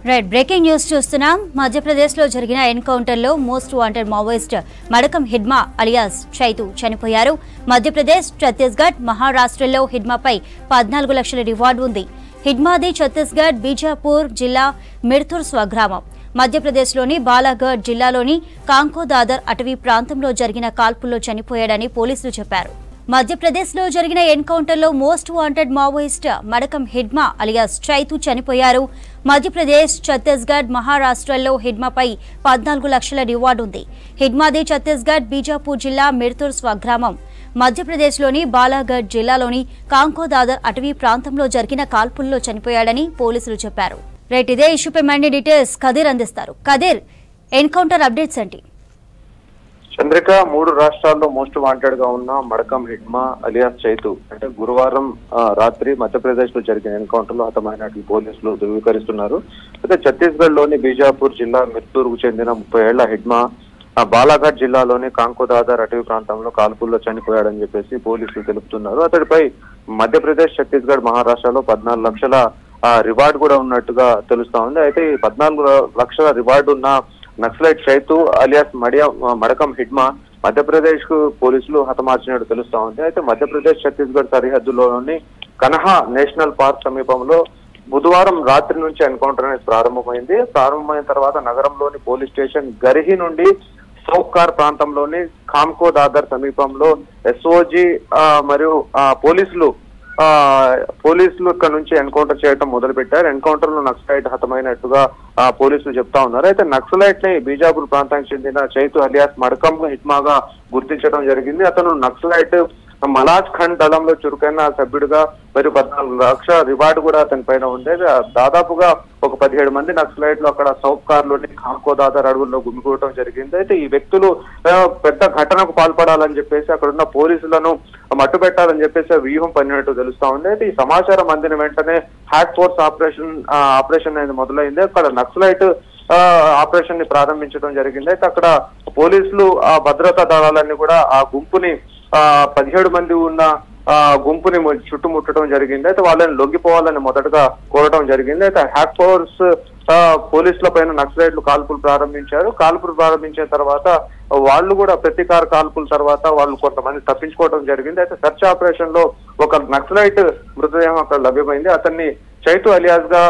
Right breaking news చూస్తున్నాం. మధ్యప్రదేశ్లో జరిగిన ఎన్కౌంటర్లో most wanted Maoist Madakam Hidma alias Chaitu చనిపోయారు. మధ్యప్రదేశ్, ఛత్తీస్గఢ్, మహారాష్ట్రలో హిడ్మాపై 14 లక్షల రివార్డు ఉంది. హిడ్మాది ఛత్తీస్గఢ్ బీజాపూర్ జిల్లా మిర్తుర్ స్వగ్రామం. మధ్యప్రదేశ్లోని బాలాఘడ్ జిల్లాలోని కాంకోదాదర్ అటవీ ప్రాంతంలో జరిగిన కాల్పుల్లో చనిపోయాడని పోలీసులు చెప్పారు. మధ్యప్రదేశ్లో జరిగిన ఎన్కౌంటర్లో most wanted Maoist Madakam Hidma alias Chaitu చనిపోయారు. మధ్యప్రదేశ్, ఛత్తీస్గఢ్, మహారాష్ట్రలో హిడ్మాపై 14 లక్షల రివార్డు ఉంది. హిడ్మాది ఛత్తీస్గఢ్ బీజాపూర్ జిల్లా మిర్తుర్ స్వగ్రామం. మధ్యప్రదేశ్లోని బాలాఘడ్ జిల్లాలోని కాంకోదాదర్ అటవీ ప్రాంతంలో జరిగిన కాల్పుల్లో చనిపోయాడని పోలీసులు చెప్పారు. రైట్, ఇదే ఇష్యూపై మరిన్ని డీటెయిల్స్ కదీర్ అందిస్తారు. కదీర్, ఎన్కౌంటర్ అప్డేట్స్ ఏంటి? చంద్రిక, 3 రాష్ట్రాల్లో మోస్ట్ వాంటెడ్ గా ఉన్న మడకం హిడ్మా అలియాస్ చైతు అంటే గురువారం రాత్రి మధ్యప్రదేశ్ లో జరిగిన ఎన్కౌంటర్ లో హతమైనట్లు పోలీసులు ధృవీకరిస్తున్నారు. అయితే ఛత్తీస్గఢ్ లోని బీజాపూర్ జిల్లా మిర్తూర్ కు చెందిన 30 ఏళ్ల హిడ్మా బాలాఘాట్ జిల్లాలోని కాంకోదాదర్ అటవీ ప్రాంతంలో కాల్పుల్లో చనిపోయాడని చెప్పేసి పోలీసులు తెలుపుతున్నారు. అతడిపై మధ్యప్రదేశ్, ఛత్తీస్గఢ్, మహారాష్ట్రలో 14 లక్షల రివార్డు కూడా ఉన్నట్టుగా తెలుస్తా ఉంది. అయితే ఈ 14 లక్షల రివార్డు ఉన్న నక్సలైట్ చైతు అలియాస్ మడకం హిడ్మా మధ్యప్రదేశ్ కు పోలీసులు హతమార్చినట్టు తెలుస్తా ఉంది. అయితే మధ్యప్రదేశ్, ఛత్తీస్గఢ్ సరిహద్దులోని కన్హా నేషనల్ పార్క్ సమీపంలో బుధవారం రాత్రి నుంచి ఎన్కౌంటర్ అనేది ప్రారంభమైన తర్వాత నగరంలోని పోలీస్ స్టేషన్ గరిహి నుండి సౌకార్ ప్రాంతంలోని ఖామ్కో దాదర్ సమీపంలో ఎస్ఓజీ మరియు పోలీసులు ఇక్కడ నుంచి ఎన్కౌంటర్ చేయడం మొదలు పెట్టారు. ఎన్కౌంటర్ లో నక్సలైట్ హతమైనట్టుగా పోలీసులు చెప్తా ఉన్నారు. అయితే నక్సలైట్ ని బీజాపూర్ ప్రాంతానికి చెందిన చైతు అలియాస్ మడకం హిడ్మాగా గుర్తించడం జరిగింది. అతను నక్సలైట్ మలాజ్ ఖండ్ దళంలో చురుకైన సభ్యుడిగా మరియు 14 లక్షల రివార్డు కూడా అతని పైన ఉంది. దాదాపుగా ఒక 17 మంది నక్సలైట్లు అక్కడ సౌకార్ లోని ఖామ్కోదాదర్ అడవుల్లో గుమిగూడటం జరిగింది. అయితే ఈ వ్యక్తులు పెద్ద ఘటనకు పాల్పడాలని చెప్పేసి అక్కడ ఉన్న పోలీసులను మట్టుబెట్టాలని చెప్పేసి వ్యూహం పడినట్టు తెలుస్తా ఉంది. అయితే ఈ సమాచారం అందిన వెంటనే హ్యాక్ ఫోర్స్ ఆపరేషన్ అనేది మొదలైంది. అక్కడ నక్సలైట్ ఆపరేషన్ ని ప్రారంభించడం జరిగింది. అయితే అక్కడ పోలీసులు ఆ భద్రతా దళాలన్నీ కూడా ఆ గుంపుని 17 మంది ఉన్న గుంపుని చుట్టుముట్టడం జరిగింది. అయితే వాళ్ళని లొంగిపోవాలని మొదటగా కోరటం జరిగింది. అయితే హ్యాక్ ఫోర్స్ పోలీసుల పైన నక్సలైట్లు కాల్పులు ప్రారంభించిన తర్వాత వాళ్ళు కూడా ప్రతీకార కాల్పుల తర్వాత వాళ్ళు కొంతమంది తప్పించుకోవడం జరిగింది. అయితే సెర్చ్ ఆపరేషన్ లో ఒక నక్సలైట్ మృతదేహం అక్కడ లభ్యమైంది. అతన్ని చైతు అలియాస్ గా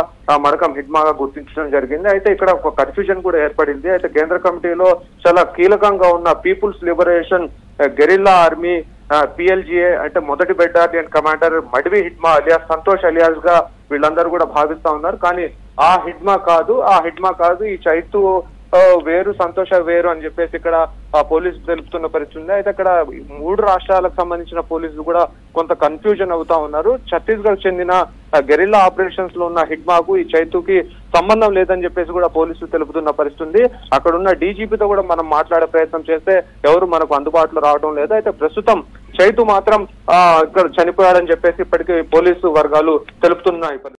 మడకం హిడ్మాగా గుర్తించడం జరిగింది. అయితే ఇక్కడ ఒక కన్ఫ్యూజన్ కూడా ఏర్పడింది. అయితే కేంద్ర కమిటీలో చాలా కీలకంగా ఉన్న People's Liberation Guerrilla Army PLGA అంటే మొదటి battalion commander Madvi Hidma alias Santosh alias గా వీళ్ళందరూ కూడా భావిస్తా ఉన్నారు. కానీ ఆ హిడ్మా కాదు ఈ చైతు వేరు, సంతోష వేరు అని చెప్పేసి ఇక్కడ పోలీసులు తెలుపుతున్న పరిస్థితి ఉంది. అయితే అక్కడ 3 రాష్ట్రాలకు సంబంధించిన పోలీసులు కూడా కొంత కన్ఫ్యూజన్ అవుతా ఉన్నారు. ఛత్తీస్గఢ్ చెందిన గెరిల్లా ఆపరేషన్స్ లో ఉన్న హిడ్మాకు ఈ చైతుకి సంబంధం లేదని చెప్పేసి కూడా పోలీసులు తెలుపుతున్న పరిస్థితి ఉంది. అక్కడ ఉన్న డీజీపీతో కూడా మనం మాట్లాడే ప్రయత్నం చేస్తే ఎవరు మనకు అందుబాటులో రావడం లేదు. అయితే ప్రస్తుతం చైతు మాత్రం ఇక్కడ చనిపోయాడని చెప్పేసి ఇప్పటికీ పోలీసు వర్గాలు తెలుపుతున్నాయి.